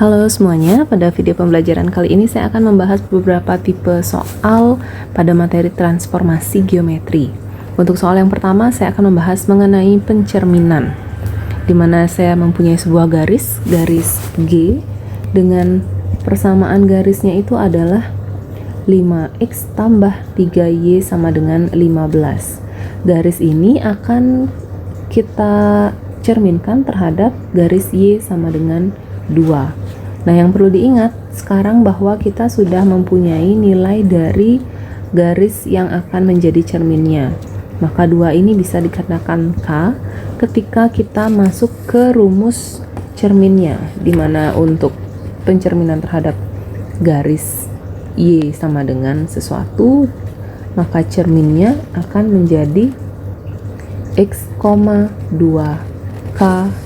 Halo semuanya, pada video pembelajaran kali ini saya akan membahas beberapa tipe soal pada materi transformasi geometri. Untuk soal yang pertama, saya akan membahas mengenai pencerminan, di mana saya mempunyai sebuah garis G, dengan persamaan garisnya itu adalah 5x tambah 3y sama dengan 15. Garis ini akan kita cerminkan terhadap garis y sama dengan 2. Nah, yang perlu diingat sekarang bahwa kita sudah mempunyai nilai dari garis yang akan menjadi cerminnya. Maka 2 ini bisa dikatakan K ketika kita masuk ke rumus cerminnya, di mana untuk pencerminan terhadap garis Y sama dengan sesuatu, maka cerminnya akan menjadi X, 2 K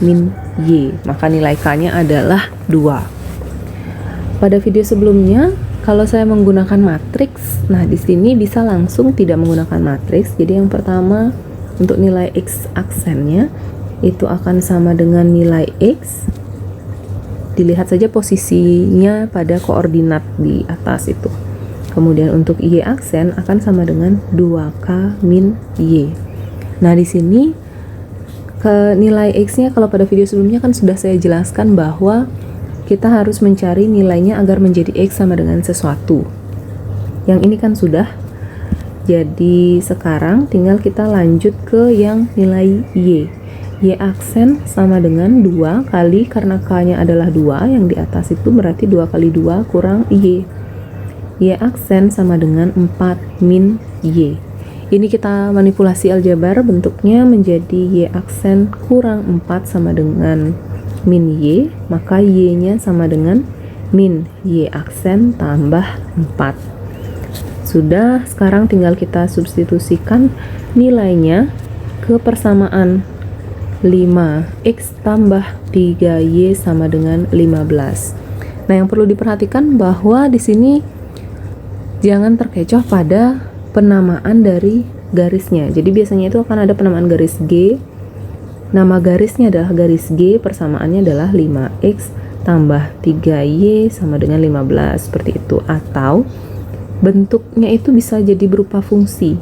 min Y. Maka nilai K-nya adalah 2. Pada video sebelumnya, kalau saya menggunakan matriks, nah di sini bisa langsung tidak menggunakan matriks. Jadi yang pertama, untuk nilai X aksennya itu akan sama dengan nilai X. Dilihat saja posisinya pada koordinat di atas itu. Kemudian untuk Y aksen akan sama dengan 2K min Y. Nah di sini ke nilai X-nya, kalau pada video sebelumnya kan sudah saya jelaskan bahwa kita harus mencari nilainya agar menjadi X sama dengan sesuatu. Yang ini kan sudah. Jadi sekarang tinggal kita lanjut ke yang nilai Y. Y aksen sama dengan 2 kali, karena K-nya adalah 2, yang di atas itu berarti 2 kali 2 kurang Y. Y aksen sama dengan 4 min Y. Ini kita manipulasi aljabar, bentuknya menjadi Y aksen kurang 4 sama dengan min Y, maka Y-nya sama dengan min Y aksen tambah 4. Sudah, sekarang tinggal kita substitusikan nilainya ke persamaan 5x tambah 3y sama dengan 15. Nah, yang perlu diperhatikan bahwa di sini jangan terkecoh pada penamaan dari garisnya. Jadi biasanya itu akan ada penamaan garis G. Nama garisnya adalah garis G, persamaannya adalah 5x tambah 3y sama dengan 15, seperti itu. Atau bentuknya itu bisa jadi berupa fungsi.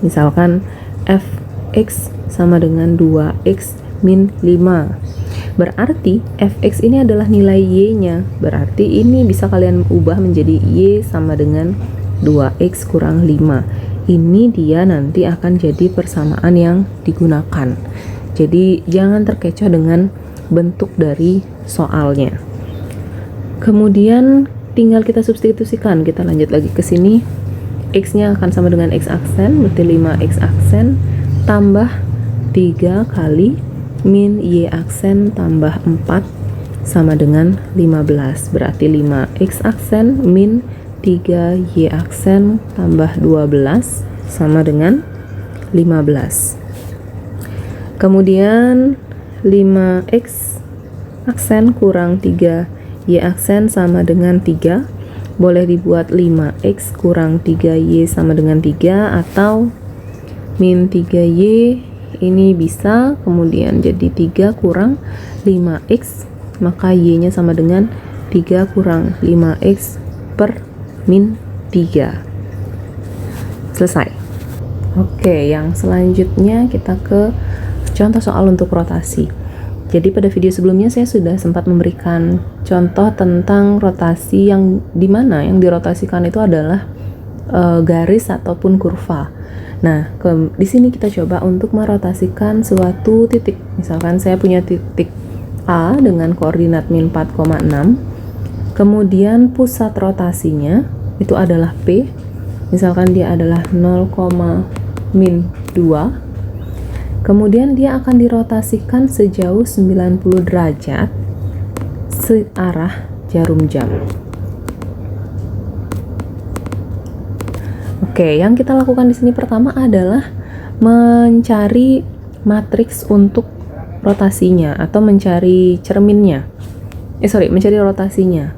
Misalkan fx sama dengan 2x min 5. Berarti fx ini adalah nilai y-nya. Berarti ini bisa kalian ubah menjadi y sama dengan 2x kurang 5. Ini dia nanti akan jadi persamaan yang digunakan. Jadi jangan terkecoh dengan bentuk dari soalnya. Kemudian tinggal kita substitusikan. Kita lanjut lagi ke sini. X-nya akan sama dengan X aksen, berarti 5X aksen tambah 3 kali min Y aksen tambah 4 sama dengan 15. Berarti 5X aksen min 3Y aksen tambah 12 sama dengan 15. Kemudian 5x aksen kurang 3y aksen sama dengan 3. Boleh dibuat 5x kurang 3y sama dengan 3, atau min 3y ini bisa kemudian jadi 3 kurang 5x, maka y-nya sama dengan 3 kurang 5x per min 3. Selesai. Oke, yang selanjutnya kita ke contoh soal untuk rotasi. Jadi pada video sebelumnya saya sudah sempat memberikan contoh tentang rotasi yang dimana yang dirotasikan itu adalah garis ataupun kurva. Nah, di sini kita coba untuk merotasikan suatu titik. Misalkan saya punya titik A dengan koordinat min 4,6. Kemudian pusat rotasinya itu adalah P. Misalkan dia adalah 0, min 2. Kemudian dia akan dirotasikan sejauh 90 derajat searah jarum jam. Oke, yang kita lakukan di sini pertama adalah mencari matriks untuk rotasinya atau mencari cerminnya. Mencari rotasinya.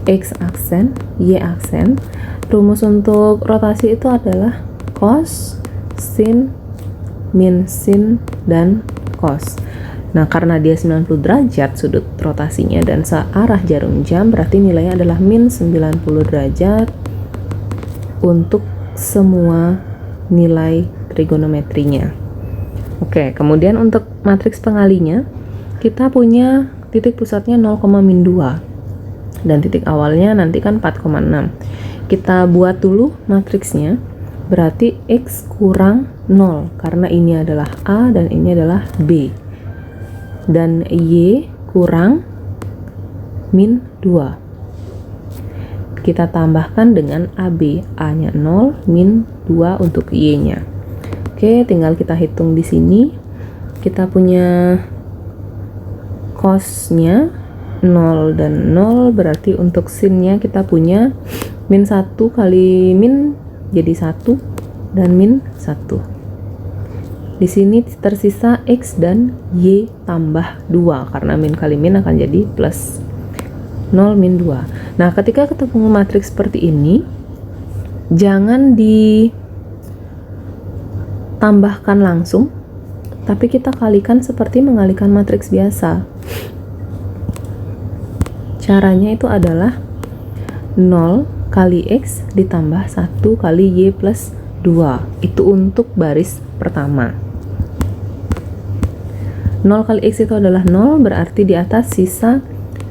X aksen, Y aksen. Rumus untuk rotasi itu adalah cos, sin, min, sin, dan cos. Nah, karena dia 90 derajat sudut rotasinya dan searah jarum jam, berarti nilainya adalah min 90 derajat untuk semua nilai trigonometrinya. Oke, kemudian untuk matriks pengalinya, kita punya titik pusatnya 0,-2 dan titik awalnya nanti kan 4,6. Kita buat dulu matriksnya, berarti X kurang 0 karena ini adalah A dan ini adalah B, dan Y kurang min 2. Kita tambahkan dengan AB, A nya 0, min 2 untuk Y nya. Oke, tinggal kita hitung di sini. Kita punya cos-nya 0 dan 0, berarti untuk sin-nya kita punya min 1 kali min jadi 1 dan min 1. Di sini tersisa X dan Y tambah 2 karena min kali min akan jadi plus 0 min 2. Nah, ketika ketemu matriks seperti ini, jangan ditambahkan langsung, tapi kita kalikan seperti mengalikan matriks biasa. Caranya itu adalah 0 kali X ditambah 1 kali Y plus 2. Itu untuk baris pertama. 0 kali X itu adalah 0, berarti di atas sisa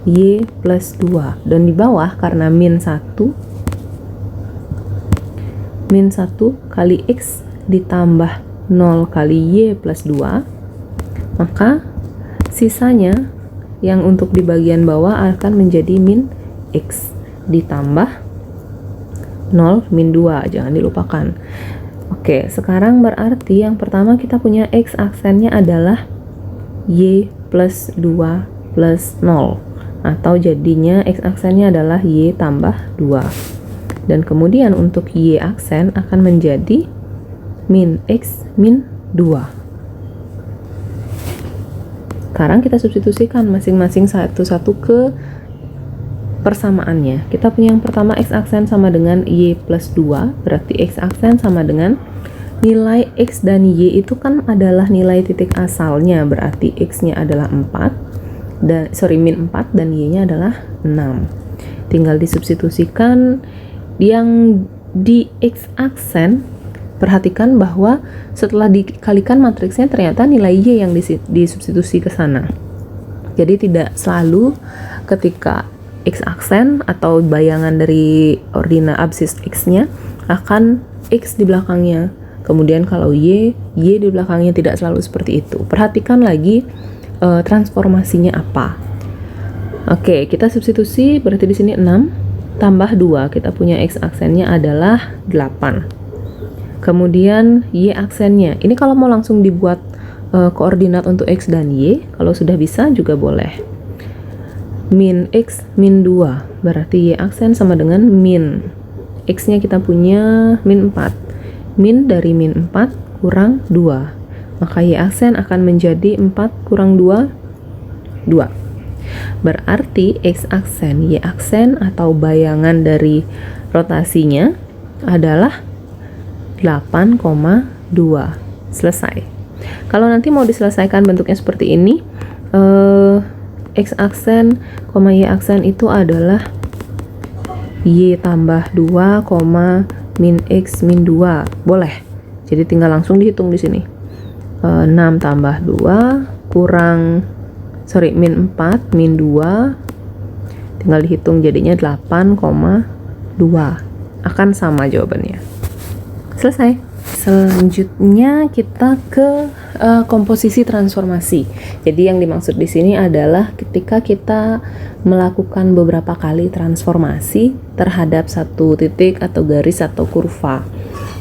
Y plus 2. Dan di bawah karena min 1 kali X ditambah 0 kali Y plus 2, maka sisanya yang untuk di bagian bawah akan menjadi min X ditambah 0 min 2, jangan dilupakan. Oke, sekarang berarti yang pertama kita punya X aksennya adalah Y plus 2 plus 0, atau jadinya X aksennya adalah Y tambah 2. Dan kemudian untuk Y aksen akan menjadi min X min 2. Sekarang kita substitusikan masing-masing satu-satu ke persamaannya. Kita punya yang pertama X aksen sama dengan Y plus 2, berarti X aksen sama dengan nilai X dan Y itu kan adalah nilai titik asalnya, berarti X-nya adalah 4 dan min 4 dan Y-nya adalah 6. Tinggal disubstitusikan yang di X aksen. Perhatikan bahwa setelah dikalikan matriksnya ternyata nilai Y yang disubstitusi ke sana. Jadi tidak selalu ketika X aksen atau bayangan dari ordinat absis X-nya akan X di belakangnya. Kemudian kalau Y di belakangnya, tidak selalu seperti itu. Perhatikan lagi transformasinya apa. Oke, kita substitusi, berarti di sini 6 tambah 2, kita punya X aksennya adalah 8. Kemudian Y aksennya, ini kalau mau langsung dibuat koordinat untuk X dan Y, kalau sudah bisa juga boleh. Min X min 2, berarti Y aksen sama dengan min. X nya kita punya min 4. Min dari min 4 kurang 2. Maka Y aksen akan menjadi 4 kurang 2, 2. Berarti X aksen, Y aksen atau bayangan dari rotasinya adalah 8,2. Selesai. Kalau nanti mau diselesaikan bentuknya seperti ini, X aksen, Y aksen itu adalah Y tambah 2, min X min 2. Boleh. Jadi tinggal langsung dihitung di sini. 6 tambah 2 kurang min 4 min 2. Tinggal dihitung jadinya 8,2. Akan sama jawabannya. Selesai. Selanjutnya kita ke komposisi transformasi. Jadi yang dimaksud di sini adalah ketika kita melakukan beberapa kali transformasi terhadap satu titik atau garis atau kurva.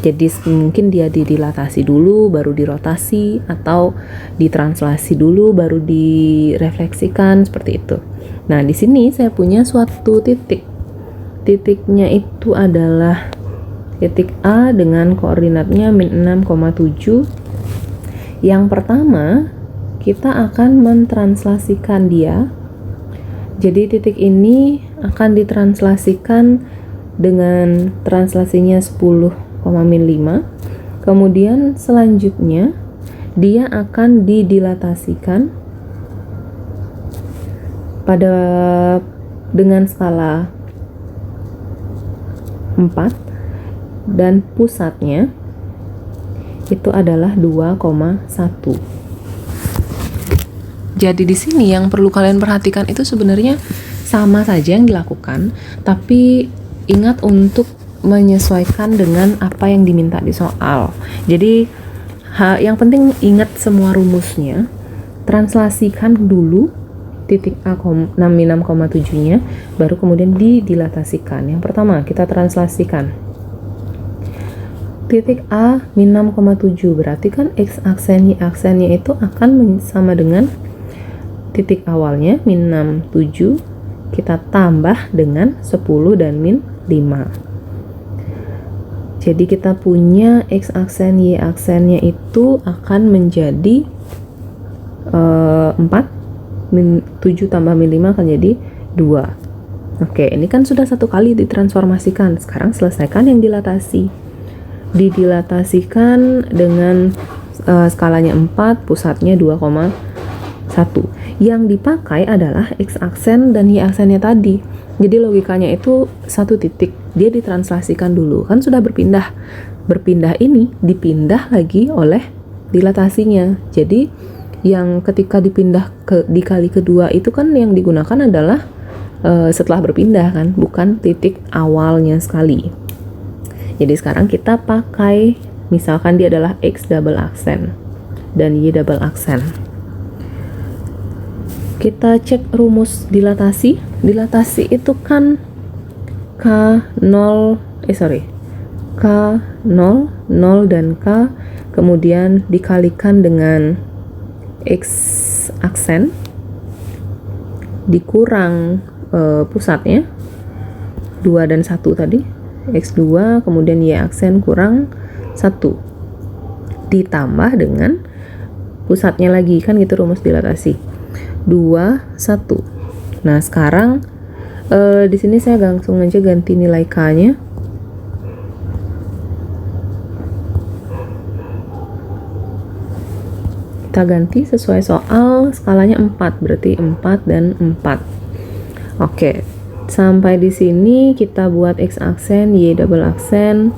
Jadi mungkin dia didilatasi dulu baru dirotasi, atau ditranslasi dulu baru direfleksikan, seperti itu. Nah, di sini saya punya suatu titik. Titiknya itu adalah titik A dengan koordinatnya min 6,7. Yang pertama, kita akan mentranslasikan dia. Jadi titik ini akan ditranslasikan dengan translasinya 10,5. Kemudian selanjutnya dia akan didilatasikan dengan skala 4 dan pusatnya itu adalah 2,1. Jadi di sini yang perlu kalian perhatikan itu sebenarnya sama saja yang dilakukan, tapi ingat untuk menyesuaikan dengan apa yang diminta di soal. Jadi yang penting ingat semua rumusnya, translasikan dulu titik A min 6,7 nya, baru kemudian didilatasikan. Yang pertama kita translasikan titik A min 6,7, berarti kan X aksen Y aksennya itu akan sama dengan titik awalnya min 67, kita tambah dengan 10 dan min 5. Jadi kita punya X aksen Y aksennya itu akan menjadi 4, min 7 tambah min 5 akan jadi 2. Oke, ini kan sudah satu kali ditransformasikan. Sekarang selesaikan yang dilatasi. Didilatasikan dengan skalanya 4, pusatnya 2,1. Yang dipakai adalah X aksen dan Y aksennya tadi. Jadi logikanya itu satu titik, dia ditranslasikan dulu. Kan sudah berpindah. Berpindah ini dipindah lagi oleh dilatasinya. Jadi yang ketika dipindah dikali kedua itu kan yang digunakan adalah setelah berpindah kan, bukan titik awalnya sekali. Jadi sekarang kita pakai, misalkan dia adalah X double aksen dan Y double aksen. Kita cek rumus dilatasi. Dilatasi itu kan K0, K0, 0 dan K, kemudian dikalikan dengan X aksen dikurang pusatnya 2 dan 1 tadi, X2, kemudian Y aksen kurang 1 ditambah dengan pusatnya lagi, kan gitu rumus dilatasi, 2, 1. Nah sekarang di sini saya langsung aja ganti nilai K-nya. Kita ganti sesuai soal, skalanya 4, berarti 4 dan 4. Oke, sampai di sini kita buat X aksen, Y double aksen,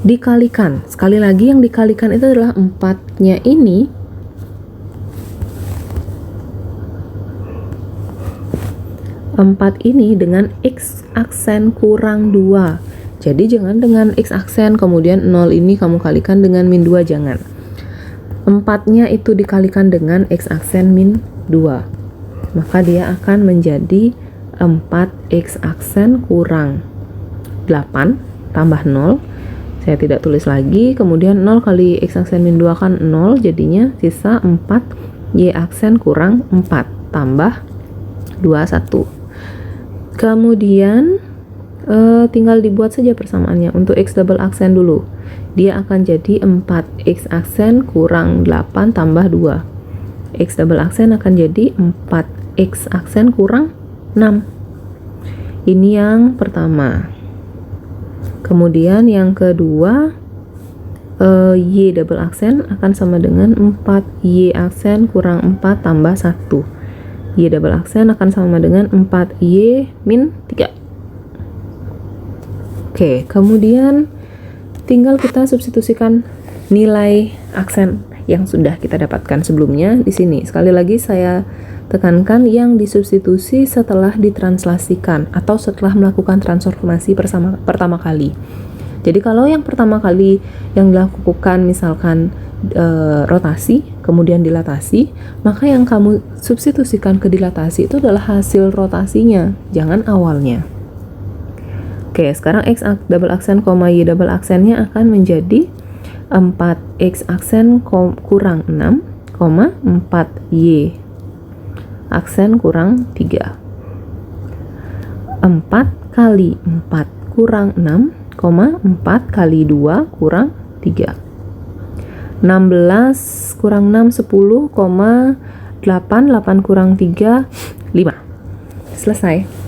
dikalikan. Sekali lagi yang dikalikan itu adalah 4-nya ini dengan X aksen kurang 2. Jadi jangan dengan X aksen kemudian 0 ini kamu kalikan dengan min 2, jangan. 4-nya itu dikalikan dengan X aksen min 2, maka dia akan menjadi 4X aksen kurang 8 tambah 0, saya tidak tulis lagi, kemudian 0 kali X aksen min 2 kan 0, jadinya sisa 4Y aksen kurang 4 tambah 2, 1. Kemudian tinggal dibuat saja persamaannya. Untuk X double aksen dulu, dia akan jadi 4X aksen kurang 8 tambah 2. X double aksen akan jadi 4X aksen kurang 6. Ini yang pertama. Kemudian yang kedua, Y double aksen akan sama dengan 4Y aksen kurang 4 tambah 1. Y double aksen akan sama dengan 4Y min 3. Oke, kemudian tinggal kita substitusikan nilai aksen yang sudah kita dapatkan sebelumnya di sini. Sekali lagi saya tekankan yang disubstitusi setelah ditranslasikan atau setelah melakukan transformasi pertama kali. Jadi kalau yang pertama kali yang dilakukan misalkan rotasi, kemudian dilatasi, maka yang kamu substitusikan ke dilatasi itu adalah hasil rotasinya, jangan awalnya. Oke, sekarang X double aksen, Y double aksennya akan menjadi 4X aksen kurang 6, 4Y aksen kurang 3. 4 kali 4 kurang 6, 4 kali 2 kurang 3. 16 kurang 6, 10, 8 kurang 3, 5. Selesai.